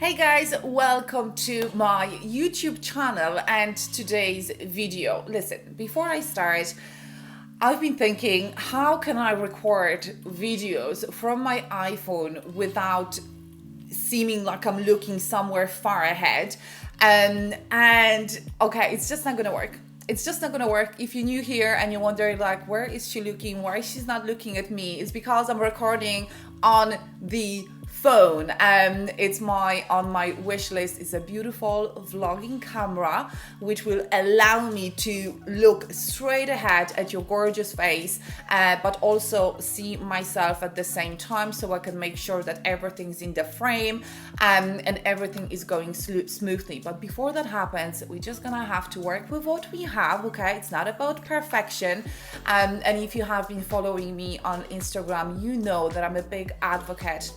Hey guys, welcome to my YouTube channel and today's video. Listen, before I start, I've been thinking, how can I record videos from my iPhone without seeming like I'm looking somewhere far ahead? And okay, it's just not gonna work. It's just not gonna work. If you're new here and you're wondering like, where is she looking? Why she's not looking at me? It's because I'm recording on the phone. It's on my wish list is a beautiful vlogging camera which will allow me to look straight ahead at your gorgeous face, but also see myself at the same time, so I can make sure that everything's in the frame and everything is going smoothly. But before that happens, we're just gonna have to work with what we have. Okay, it's not about perfection, and if you have been following me on Instagram, you know that I'm a big advocate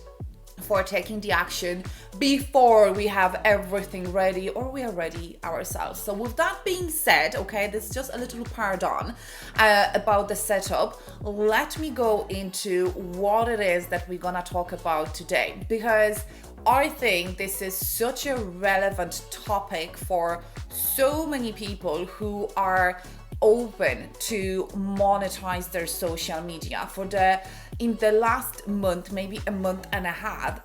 for taking the action before we have everything ready or we are ready ourselves. So with that being said, okay, this is just a little pardon about the setup. Let me go into what it is that we're gonna talk about today, because I think this is such a relevant topic for so many people who are open to monetize their social media. In the last month, maybe a month and a half,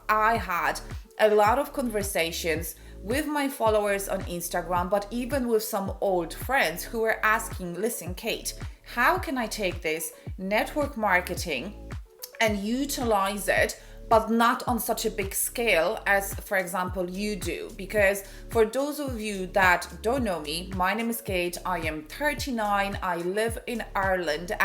I had a lot of conversations with my followers on Instagram, but even with some old friends who were asking, listen, Kate, how can I take this network marketing and utilize it, but not on such a big scale as, for example, you do? Because for those of you that don't know me, my name is Kate. I am 39. I live in Ireland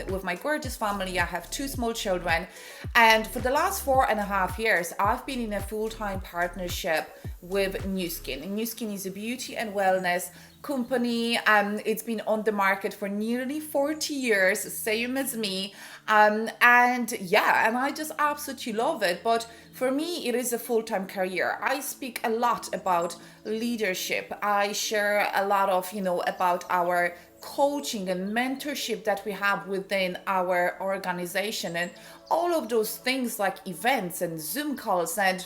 with my gorgeous family. I have two small children. And for the last 4.5 years, I've been in a full-time partnership with NuSkin. And NuSkin is a beauty and wellness company. It's been on the market for nearly 40 years, same as me. And I just absolutely love it. But for me, it is a full-time career. I speak a lot about leadership. I share a lot of, about our coaching and mentorship that we have within our organization, and all of those things like events and Zoom calls and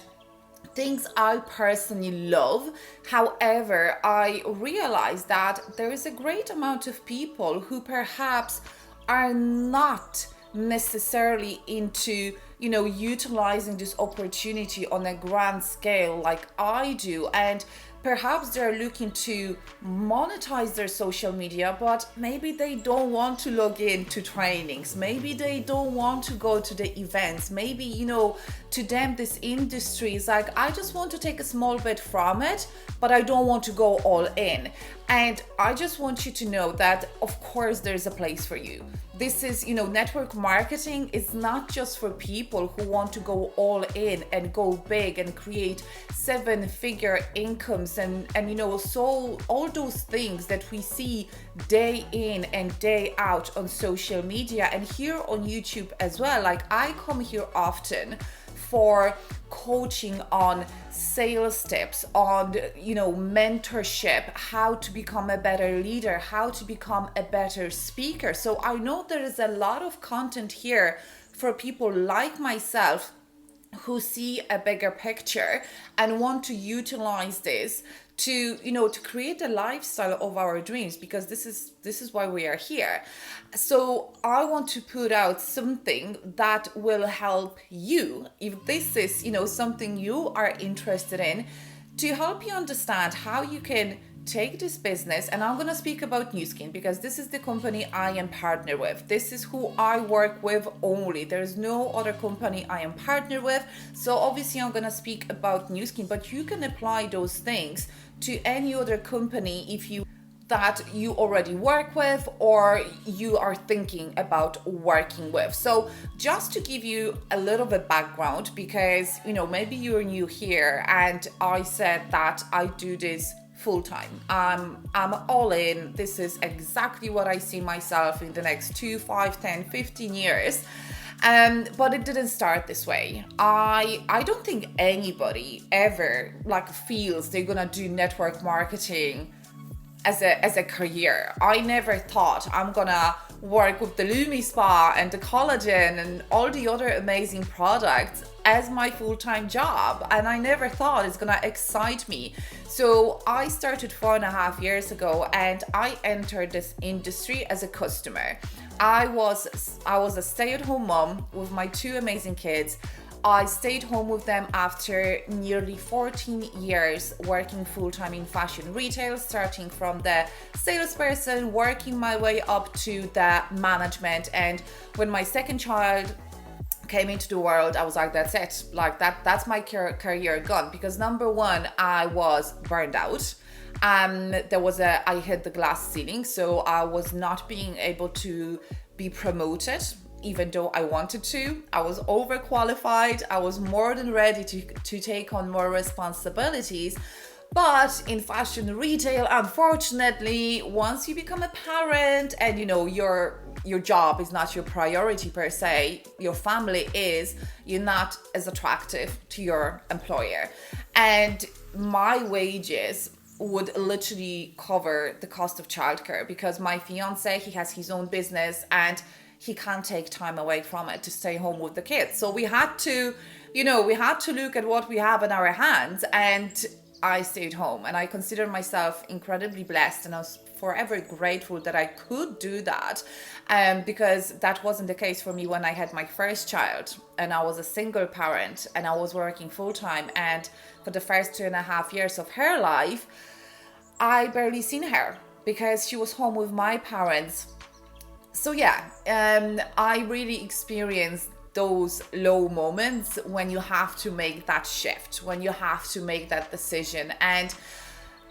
things I personally love. However, I realize that there is a great amount of people who perhaps are not necessarily into utilizing this opportunity on a grand scale like I do, and perhaps they're looking to monetize their social media, but maybe they don't want to log in to trainings, maybe they don't want to go to the events, maybe to them this industry is like, I just want to take a small bit from it, but I don't want to go all in. And I just want you to know that of course there's a place for you. This is, network marketing is not just for people who want to go all in and go big and create 7-figure incomes and so all those things that we see day in and day out on social media and here on YouTube as well. Like, I come here often for coaching on sales tips, on mentorship, how to become a better leader, how to become a better speaker. So I know there is a lot of content here for people like myself who see a bigger picture and want to utilize this to create a lifestyle of our dreams, because this is why we are here. So I want to put out something that will help you, if this is something you are interested in, to help you understand how you can take this business. And I'm going to speak about NuSkin because this is the company I am partnered with. This is who I work with only. There's no other company I am partnered with. So obviously I'm going to speak about NuSkin, but you can apply those things to any other company that you already work with or you are thinking about working with. So just to give you a little bit background, because maybe you're new here and I said that I do this full-time. I'm all in. This is exactly what I see myself in the next 2, 5, 10, 15 years. But it didn't start this way. I don't think anybody ever feels they're gonna do network marketing as a career. I never thought I'm gonna work with the Lumi Spa and the collagen and all the other amazing products as my full-time job, and I never thought it's gonna excite me. So I started 4.5 years ago, and I entered this industry as a customer. I was a stay-at-home mom with my two amazing kids. I stayed home with them after nearly 14 years working full-time in fashion retail, starting from the salesperson, working my way up to the management. And when my second child came into the world, I was like, that's it. Like that's my career gone. Because number one, I was burned out. I hit the glass ceiling, so I was not being able to be promoted even though I wanted to. I was overqualified. I was more than ready to take on more responsibilities. But in fashion retail, unfortunately, once you become a parent and your job is not your priority per se, your family is, you're not as attractive to your employer. And my wages would literally cover the cost of childcare, because my fiance, he has his own business and he can't take time away from it to stay home with the kids. So we had to look at what we have in our hands, and I stayed home. And I consider myself incredibly blessed, and I was forever grateful that I could do that, because that wasn't the case for me when I had my first child and I was a single parent and I was working full-time. And for the first 2.5 years of her life, I barely seen her because she was home with my parents. So I really experienced those low moments when you have to make that shift, when you have to make that decision. And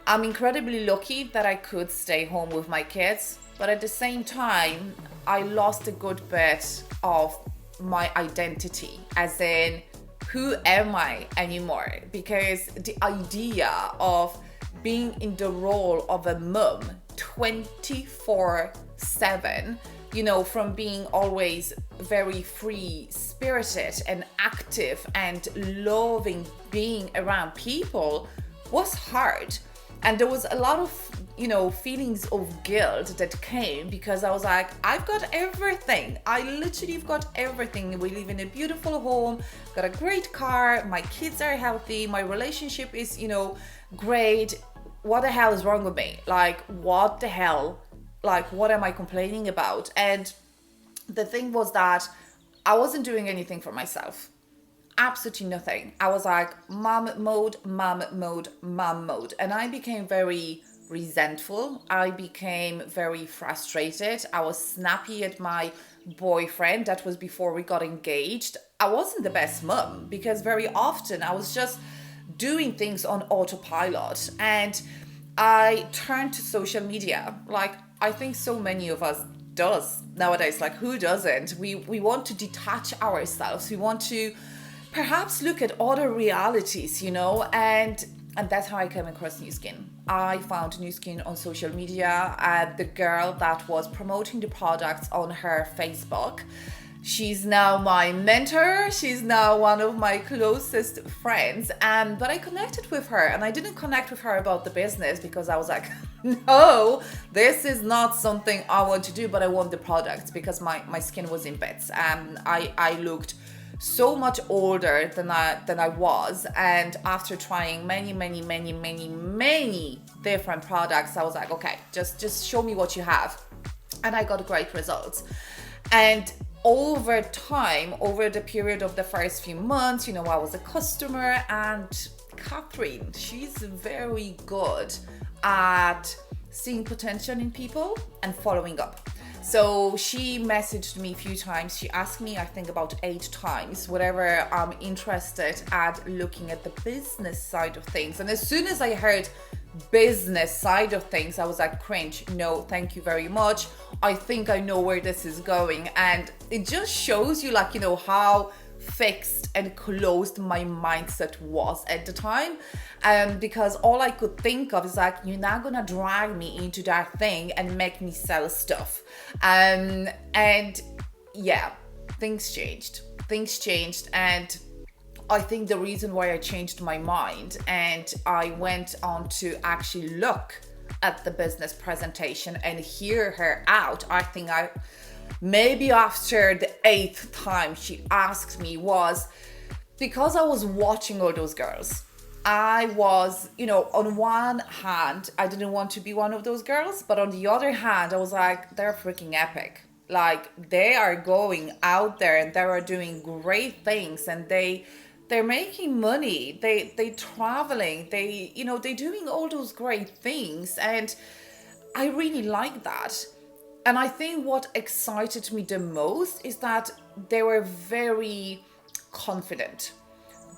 I'm incredibly lucky that I could stay home with my kids, but at the same time, I lost a good bit of my identity, as in, who am I anymore? Because the idea of being in the role of a mom 24/7, from being always very free spirited and active and loving being around people, was hard. And there was a lot of feelings of guilt that came, because I was like, I've got everything. I literally have got everything. We live in a beautiful home, got a great car, my kids are healthy, my relationship is great. What the hell is wrong with me? Like, what the hell? Like, what am I complaining about? And the thing was that I wasn't doing anything for myself. Absolutely nothing. I was like, mom mode. And I became very resentful. I became very frustrated. I was snappy at my boyfriend. That was before we got engaged. I wasn't the best mom, because very often I was just doing things on autopilot. And I turned to social media, like I think so many of us does nowadays. Like, who doesn't? We want to detach ourselves. We want to perhaps look at other realities, and that's how I came across NuSkin. I found NuSkin on social media, the girl that was promoting the products on her Facebook. She's now my mentor. She's now one of my closest friends. But I connected with her, and I didn't connect with her about the business, because I was like, no, this is not something I want to do, but I want the products, because my skin was in bits. I looked so much older than I was. And after trying many different products, I was like, okay, just show me what you have. And I got great results. And over time, over the period of the first few months, I was a customer, and Catherine, she's very good at seeing potential in people and following up. So she messaged me a few times. She asked me, I think about 8 times, whatever I'm interested at looking at the business side of things. And as soon as I heard business side of things, I was like, cringe, no, thank you very much. I think I know where this is going. And it just shows you, like, how fixed and closed my mindset was at the time, because all I could think of is like, you're not gonna drag me into that thing and make me sell stuff. And yeah, things changed, and I think the reason why I changed my mind and I went on to actually look at the business presentation and hear her out, I think maybe after the 8th time she asked me, was because I was watching all those girls. I was, on one hand, I didn't want to be one of those girls, but on the other hand, I was like, they're freaking epic. Like, they are going out there and they are doing great things, and they're making money. They traveling. They're doing all those great things, and I really like that. And I think what excited me the most is that they were very confident.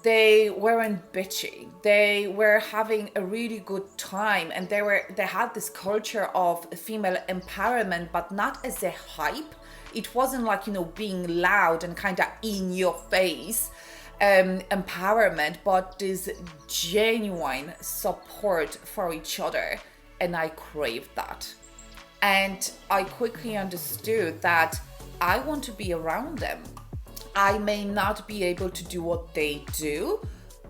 They weren't bitchy. They were having a really good time, and they had this culture of female empowerment, but not as a hype. It wasn't like, being loud and kind of in your face empowerment, but this genuine support for each other. And I craved that. And I quickly understood that I want to be around them. I may not be able to do what they do,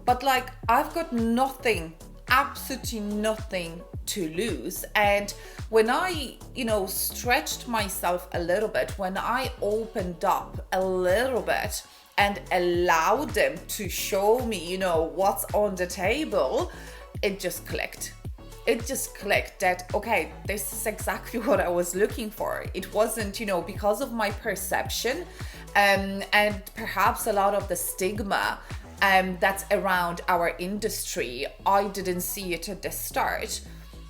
but like, I've got nothing, absolutely nothing to lose. And when I, stretched myself a little bit, when I opened up a little bit and allowed them to show me, what's on the table, it just clicked. It just clicked that, okay, this is exactly what I was looking for. It wasn't, because of my perception and perhaps a lot of the stigma that's around our industry. I didn't see it at the start,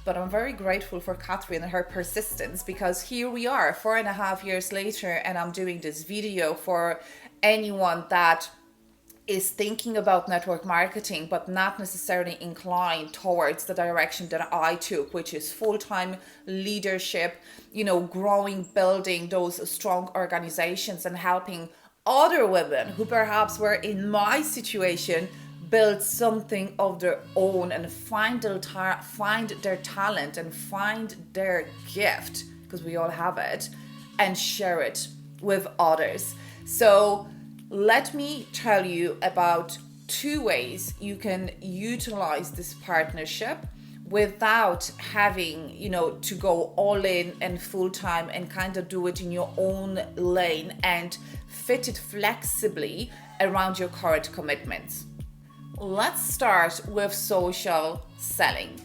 but I'm very grateful for Catherine and her persistence, because here we are 4.5 years later, and I'm doing this video for anyone that is thinking about network marketing but not necessarily inclined towards the direction that I took, which is full-time leadership, growing, building those strong organizations and helping other women who perhaps were in my situation build something of their own and find their talent and find their gift, because we all have it, and share it with others. So let me tell you about 2 ways you can utilize this partnership without having, to go all in and full time and kind of do it in your own lane and fit it flexibly around your current commitments. Let's start with social selling.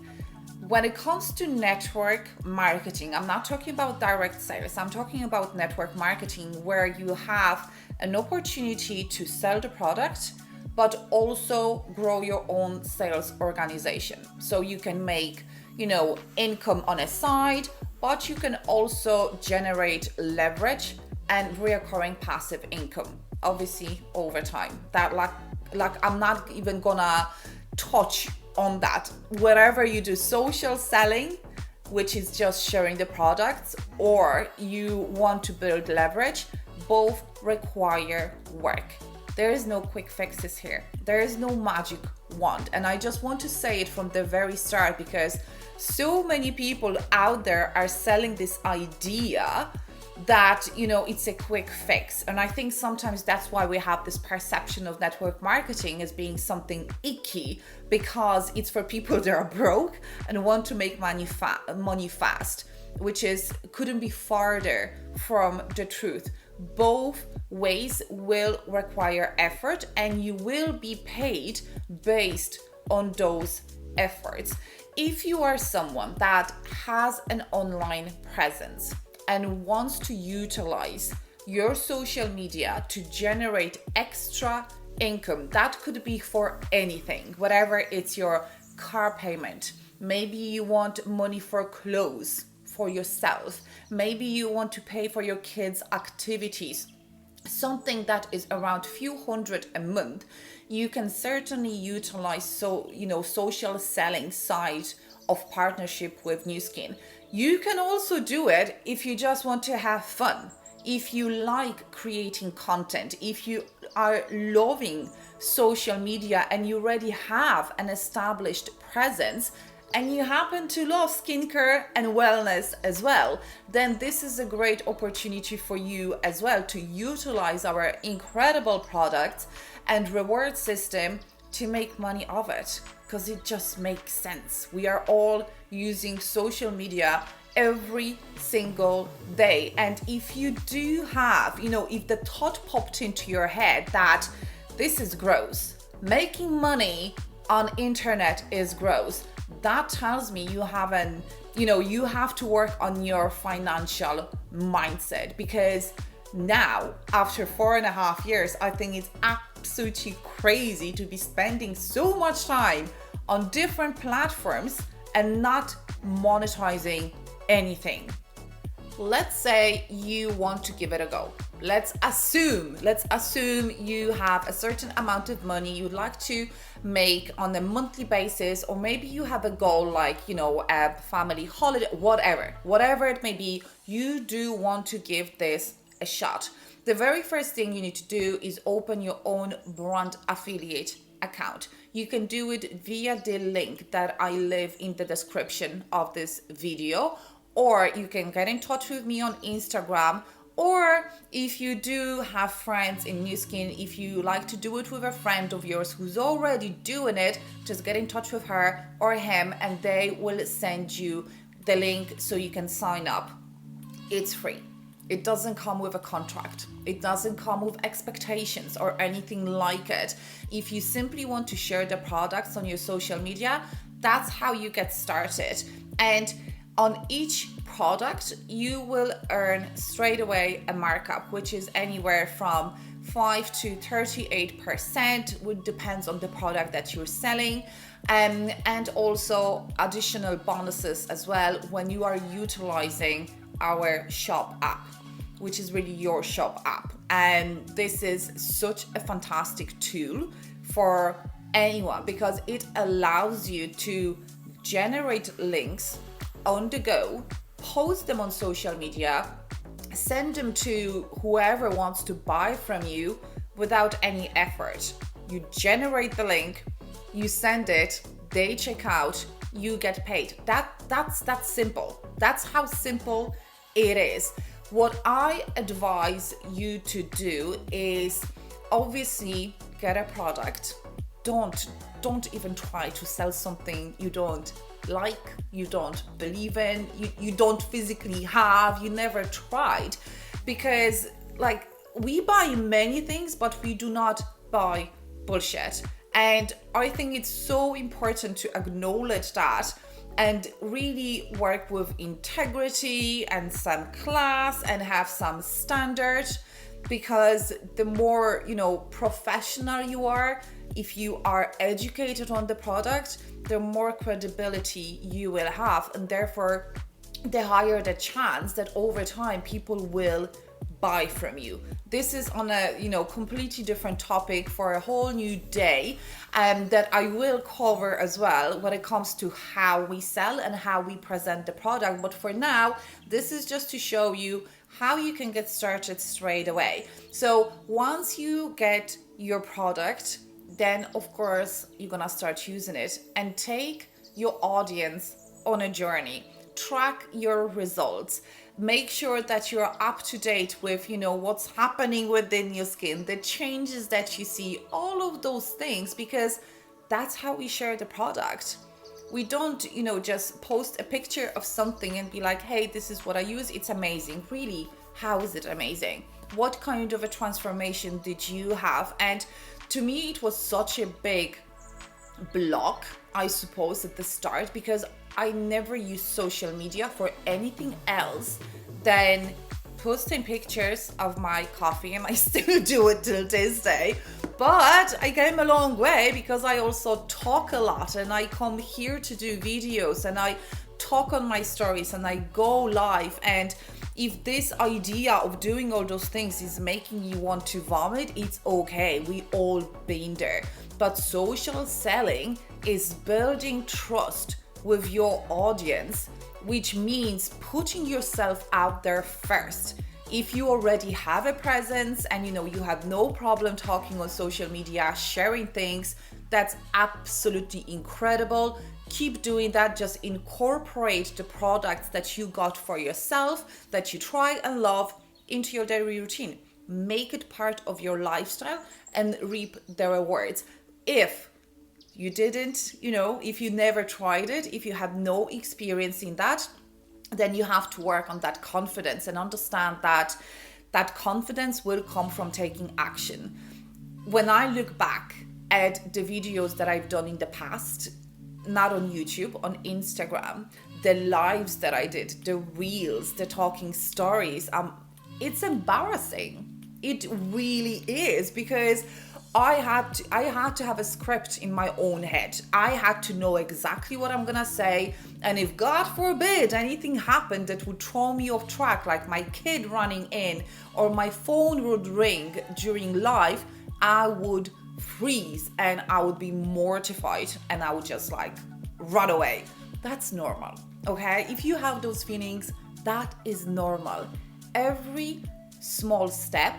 When it comes to network marketing, I'm not talking about direct sales. I'm talking about network marketing, where you have an opportunity to sell the product, but also grow your own sales organization. So you can make, income on a side, but you can also generate leverage and reoccurring passive income, obviously over time. That like I'm not even gonna touch on that. Wherever you do social selling, which is just sharing the products, or you want to build leverage, both require work. There is no quick fixes here. There is no magic wand. And I just want to say it from the very start, because so many people out there are selling this idea that, it's a quick fix. And I think sometimes that's why we have this perception of network marketing as being something icky, because it's for people that are broke and want to make money fast, which couldn't be farther from the truth. Both ways will require effort, and you will be paid based on those efforts. If you are someone that has an online presence and wants to utilize your social media to generate extra income, that could be for anything, whatever it's your car payment. Maybe you want money for clothes for yourself. Maybe you want to pay for your kids' activities, something that is around few hundred a month. You can certainly utilize social selling side of partnership with NuSkin. You can also do it if you just want to have fun. If you like creating content, if you are loving social media and you already have an established presence, and you happen to love skincare and wellness as well, then this is a great opportunity for you as well to utilize our incredible products and reward system to make money of it, because it just makes sense. We are all using social media every single day. And if you do have, if the thought popped into your head that this is gross, making money on internet is gross, that tells me you haven't, you have to work on your financial mindset. Because now, after 4.5 years, I think it's absolutely crazy to be spending so much time on different platforms and not monetizing anything. Let's say you want to give it a go. Let's assume you have a certain amount of money you'd like to make on a monthly basis, or maybe you have a goal like, a family holiday, whatever it may be. You do want to give this a shot. The very first thing you need to do is open your own brand affiliate account. You can do it via the link that I leave in the description of this video, or you can get in touch with me on Instagram. Or if you do have friends in NuSkin, if you like to do it with a friend of yours who's already doing it, just get in touch with her or him and they will send you the link so you can sign up. It's free. It doesn't come with a contract. It doesn't come with expectations or anything like it. If you simply want to share the products on your social media, that's how you get started. And on each product, you will earn straight away a markup, which is anywhere from 5 to 38%, which depends on the product that you're selling. And also additional bonuses as well when you are utilizing our shop app, which is really your shop app. And this is such a fantastic tool for anyone because it allows you to generate links on the go, post them on social media, send them to whoever wants to buy from you without any effort. You generate the link, you send it, they check out, you get paid. That's simple. That's how simple it is. What I advise you to do is obviously get a product. Don't even try to sell something you don't like, you don't believe in, you don't physically have, you never tried. Because like, we buy many things, but we do not buy bullshit. And I think it's so important to acknowledge that and really work with integrity and some class and have some standard, because the more, professional you are, if you are educated on the product, the more credibility you will have, and therefore the higher the chance that over time people will buy from you. This is on a completely different topic for a whole new day, that I will cover as well when it comes to how we sell and how we present the product. But for now, this is just to show you how you can get started straight away. So once you get your product, then of course you're gonna start using it and take your audience on a journey. Track your results. Make sure that you're up to date with, what's happening within your skin, the changes that you see, all of those things, because that's how we share the product. We don't, just post a picture of something and be like, hey, this is what I use, it's amazing. Really, how is it amazing? What kind of a transformation did you have? And to me, it was such a big block, I suppose, at the start, because I never used social media for anything else than posting pictures of my coffee, and I still do it till this day. But I came a long way because I also talk a lot, and I come here to do videos, and I talk on my stories, and I go live. And if this idea of doing all those things is making you want to vomit, it's okay. We all been there. But social selling is building trust with your audience, which means putting yourself out there first. If you already have a presence and you have no problem talking on social media, sharing things, that's absolutely incredible. Keep doing that. Just incorporate the products that you got for yourself, that you try and love, into your daily routine. Make it part of your lifestyle and reap the rewards. If you didn't, if you never tried it, if you have no experience in that, then you have to work on that confidence and understand that that confidence will come from taking action. When I look back at the videos that I've done in the past, not on YouTube, on Instagram, the lives that I did, the reels, the talking stories, it's embarrassing. It really is, because I had to have a script in my own head. I had to know exactly what I'm gonna say, and if God forbid anything happened that would throw me off track, like my kid running in or my phone would ring during live, I would freeze and I would be mortified and I would just like run away. That's normal, okay? If you have those feelings, that is normal. Every small step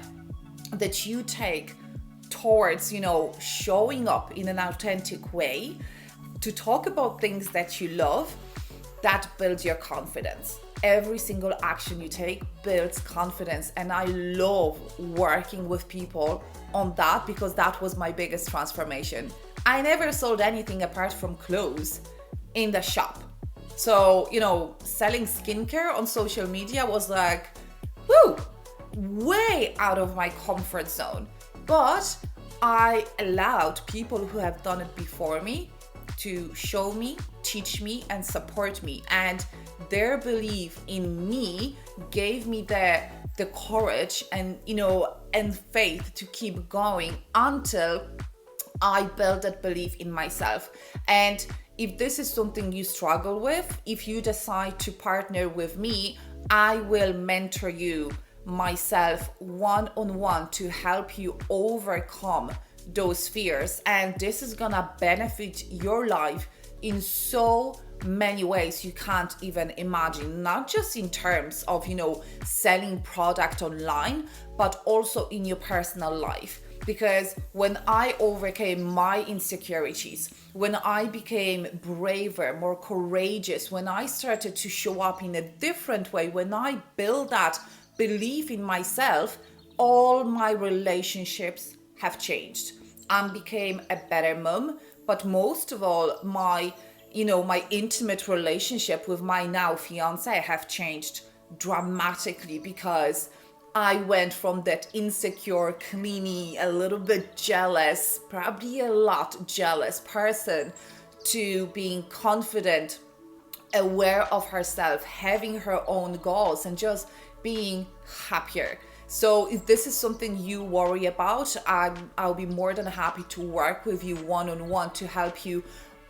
that you take towards, showing up in an authentic way to talk about things that you love, that builds your confidence. Every single action you take builds confidence, and I love working with people on that, because that was my biggest transformation. I never sold anything apart from clothes in the shop. So, selling skincare on social media was like, whoo, way out of my comfort zone. But I allowed people who have done it before me to show me, teach me, and support me. And their belief in me gave me the courage and, and faith to keep going until I built that belief in myself. And if this is something you struggle with, if you decide to partner with me, I will mentor you myself one-on-one to help you overcome those fears. And this is gonna benefit your life in so many ways you can't even imagine, not just in terms of selling product online, but also in your personal life. Because when I overcame my insecurities, when I became braver, more courageous, when I started to show up in a different way, when I built that belief in myself, all my relationships have changed. I became a better mom, but most of all, my intimate relationship with my now fiance have changed dramatically, because I went from that insecure, clingy, a little bit jealous, probably a lot jealous person, to being confident, aware of herself, having her own goals, and just being happier. So if this is something you worry about, I'll be more than happy to work with you one-on-one to help you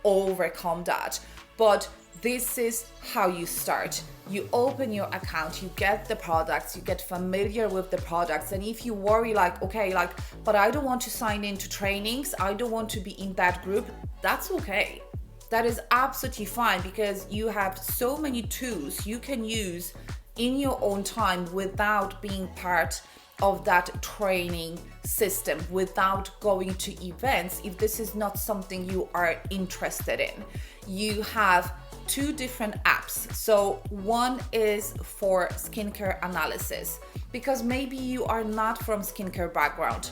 overcome that. But this is how you start. You open your account, you get the products, you get familiar with the products. And if you worry but I don't want to sign into trainings, I don't want to be in that group, that's okay. That is absolutely fine, because you have so many tools you can use in your own time without being part of that training system, without going to events. If this is not something you are interested in, you have two different apps. So one is for skincare analysis, because maybe you are not from skincare background.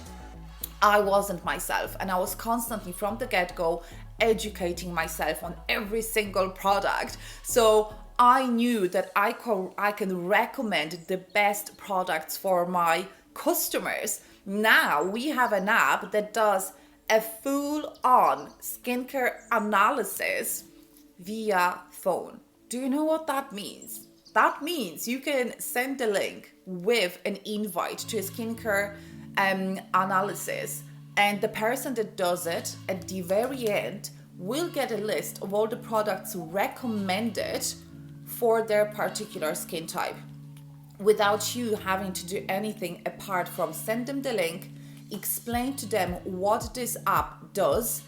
I wasn't myself, and I was constantly from the get-go educating myself on every single product. So I knew that I can recommend the best products for my customers. Now we have an app that does a full-on skincare analysis via phone. Do you know what that means? That means you can send the link with an invite to a skincare analysis, and the person that does it at the very end will get a list of all the products recommended for their particular skin type, without you having to do anything apart from send them the link, explain to them what this app does,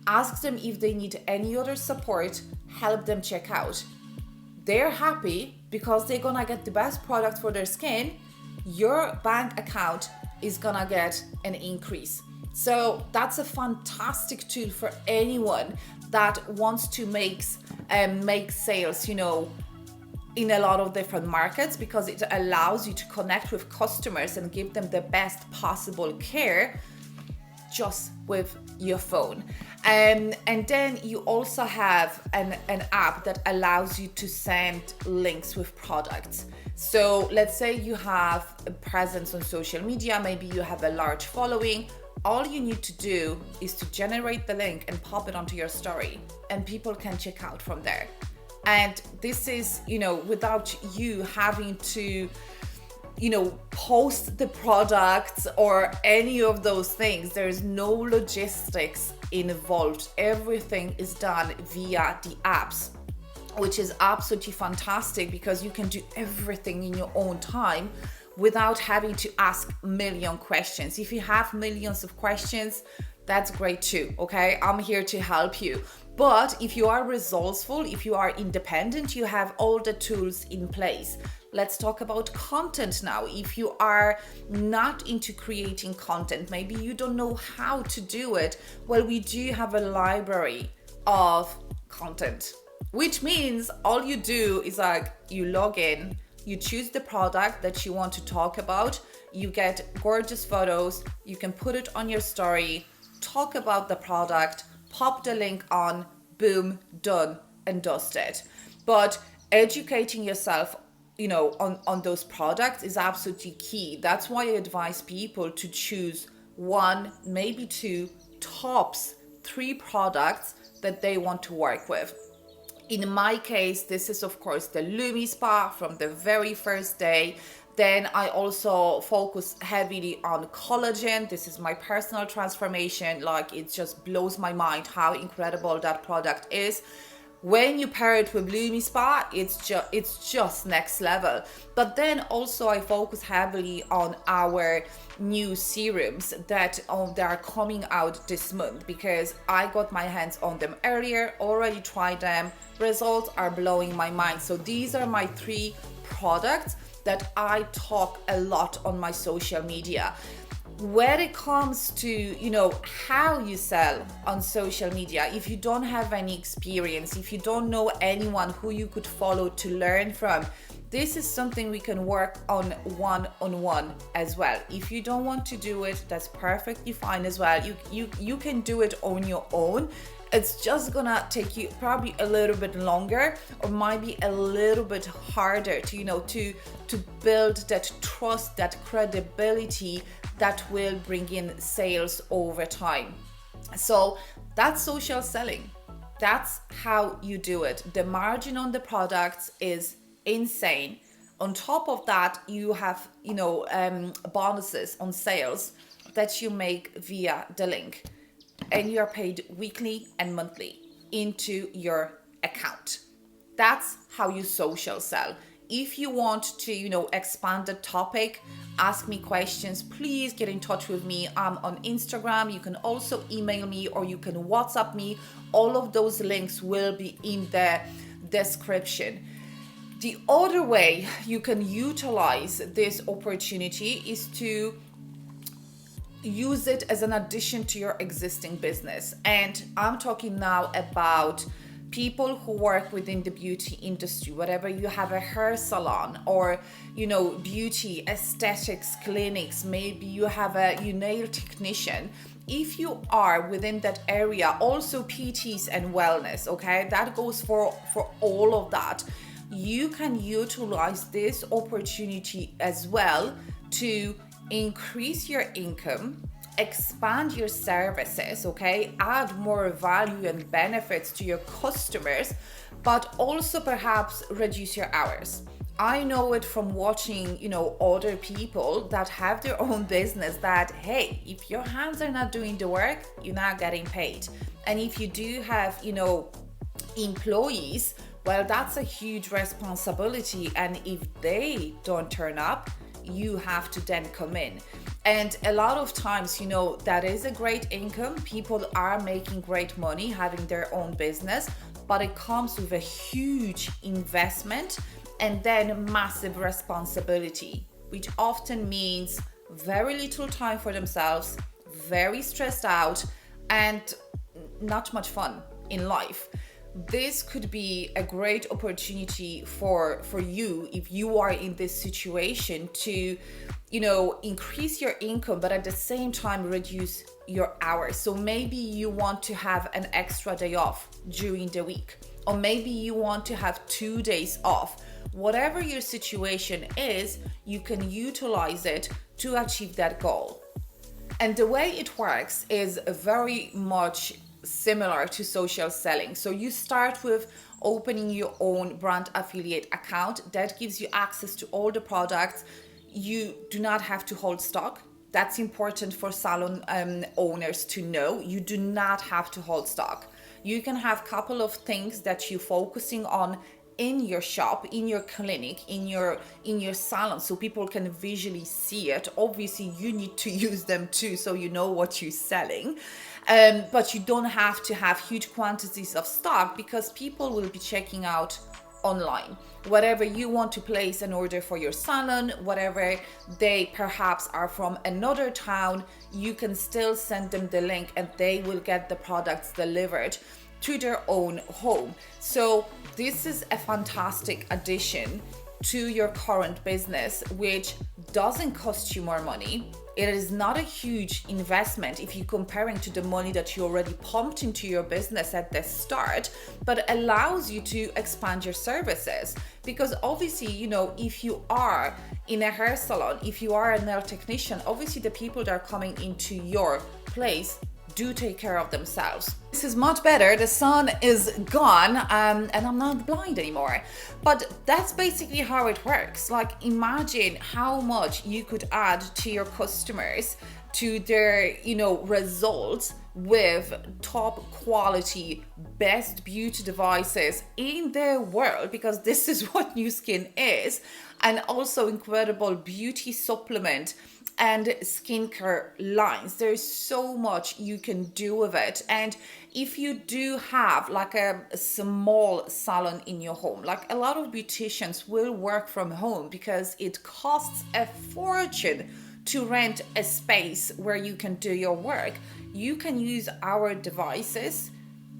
ask them if they need any other support, help them check out. They're happy because they're gonna get the best product for their skin. Your bank account is gonna get an increase. So that's a fantastic tool for anyone that wants to make sales, in a lot of different markets, because it allows you to connect with customers and give them the best possible care. just with your phone. And then you also have an app that allows you to send links with products. So let's say you have a presence on social media, maybe you have a large following. All you need to do is to generate the link and pop it onto your story, and people can check out from there. And this is, without you having to, post the products or any of those things. There is no logistics involved. Everything is done via the apps, which is absolutely fantastic because you can do everything in your own time without having to ask a million questions. If you have millions of questions, that's great too, okay? I'm here to help you. But if you are resourceful, if you are independent, you have all the tools in place. Let's talk about content now. If you are not into creating content, maybe you don't know how to do it, well, we do have a library of content, which means all you do is you log in, you choose the product that you want to talk about, you get gorgeous photos, you can put it on your story, talk about the product, pop the link on, boom, done and dusted. But educating yourself, on those products is absolutely key. That's why I advise people to choose one, maybe two, tops 3 products that they want to work with. In my case, this is of course the Lumi Spa from the very first day. Then I also focus heavily on collagen. This is my personal transformation. It just blows my mind how incredible that product is. When you pair it with Lumi Spa, it's just next level. But then also I focus heavily on our new serums that are coming out this month, because I got my hands on them earlier, already tried them. Results are blowing my mind. So these are my 3 products that I talk a lot on my social media. When it comes to, how you sell on social media, if you don't have any experience, if you don't know anyone who you could follow to learn from, this is something we can work on one-on-one as well. If you don't want to do it, that's perfectly fine as well. You can do it on your own. It's just gonna take you probably a little bit longer, or might be a little bit harder to build that trust, that credibility that will bring in sales over time. So that's social selling. That's how you do it. The margin on the products is insane. On top of that, you have bonuses on sales that you make via the link, and you're paid weekly and monthly into your account. That's how you social sell. If you want to, expand the topic, ask me questions, please get in touch with me. I'm on Instagram. You can also email me, or you can WhatsApp me. All of those links will be in the description. The other way you can utilize this opportunity is to use it as an addition to your existing business. And I'm talking now about people who work within the beauty industry, whatever you have a hair salon or, beauty, aesthetics, clinics, maybe you have a nail technician. If you are within that area, also PTs and wellness, okay, that goes for all of that. You can utilize this opportunity as well to increase your income, expand your services, okay, add more value and benefits to your customers, but also perhaps reduce your hours. I know it from watching, other people that have their own business that, hey, if your hands are not doing the work, you're not getting paid. And if you do have, employees, well, that's a huge responsibility. And if they don't turn up, you have to then come in. And a lot of times, that is a great income. People are making great money having their own business, but it comes with a huge investment and then massive responsibility, which often means very little time for themselves, very stressed out, and not much fun in life. This could be a great opportunity for you if you are in this situation to, increase your income, but at the same time reduce your hours. So maybe you want to have an extra day off during the week, or maybe you want to have 2 days off. Whatever your situation is, you can utilize it to achieve that goal. And the way it works is very much similar to social selling. So you start with opening your own brand affiliate account that gives you access to all the products. You do not have to hold stock. That's important for salon owners to know. You do not have to hold stock. You can have a couple of things that you're focusing on in your shop, in your clinic, in your salon, so people can visually see it. Obviously you need to use them too, so you know what you're selling, but you don't have to have huge quantities of stock, because people will be checking out online. Whatever you want to place an order for your salon, whatever they perhaps are from another town, you can still send them the link and they will get the products delivered to their own home. So this is a fantastic addition to your current business, which doesn't cost you more money. It is not a huge investment if you're comparing to the money that you already pumped into your business at the start, but allows you to expand your services. Because obviously, if you are in a hair salon, if you are a nail technician, obviously the people that are coming into your place do take care of themselves. This is much better. The sun is gone, and I'm not blind anymore. But that's basically how it works. Like, imagine how much you could add to your customers, to their, results, with top quality, best beauty devices in the world, because this is what NuSkin is, and also incredible beauty supplement and skincare lines. There's so much you can do with it. And if you do have like a small salon in your home, like a lot of beauticians will work from home because it costs a fortune to rent a space where you can do your work. You can use our devices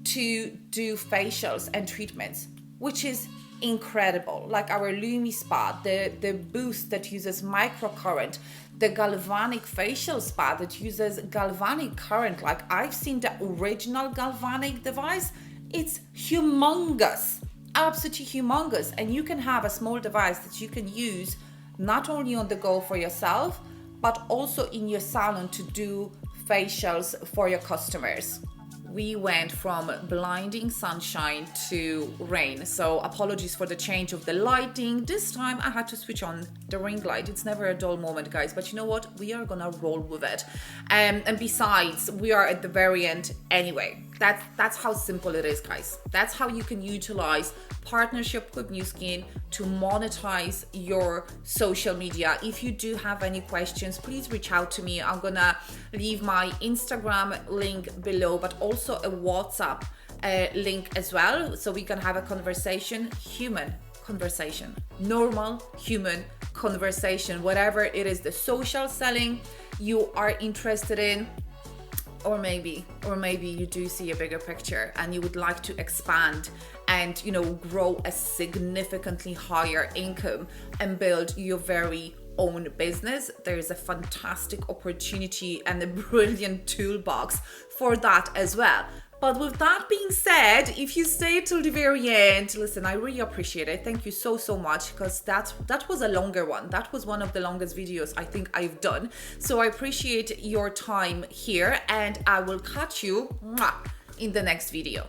to do facials and treatments, which is incredible. Like our Lumi Spa, the boost that uses microcurrent, the galvanic facial spa that uses galvanic current. Like, I've seen the original galvanic device. It's humongous, absolutely humongous. And you can have a small device that you can use not only on the go for yourself, but also in your salon to do facials for your customers. We went from blinding sunshine to rain, so apologies for the change of the lighting. This time I had to switch on the ring light. It's never a dull moment, guys, but you know what? We are gonna roll with it. And besides, we are at the very end anyway. That's how simple it is, guys. That's how you can utilize partnership with NuSkin to monetize your social media. If you do have any questions, please reach out to me. I'm gonna leave my Instagram link below, but also a WhatsApp link as well, so we can have a conversation, human conversation, normal human conversation, whatever it is, the social selling you are interested in. Or maybe you do see a bigger picture and you would like to expand and grow a significantly higher income and build your very own business. There's a fantastic opportunity and a brilliant toolbox for that as well. But with that being said, if you stay till the very end, listen, I really appreciate it. Thank you so much, because that was a longer one. That was one of the longest videos I think I've done. So I appreciate your time here, and I will catch you in the next video.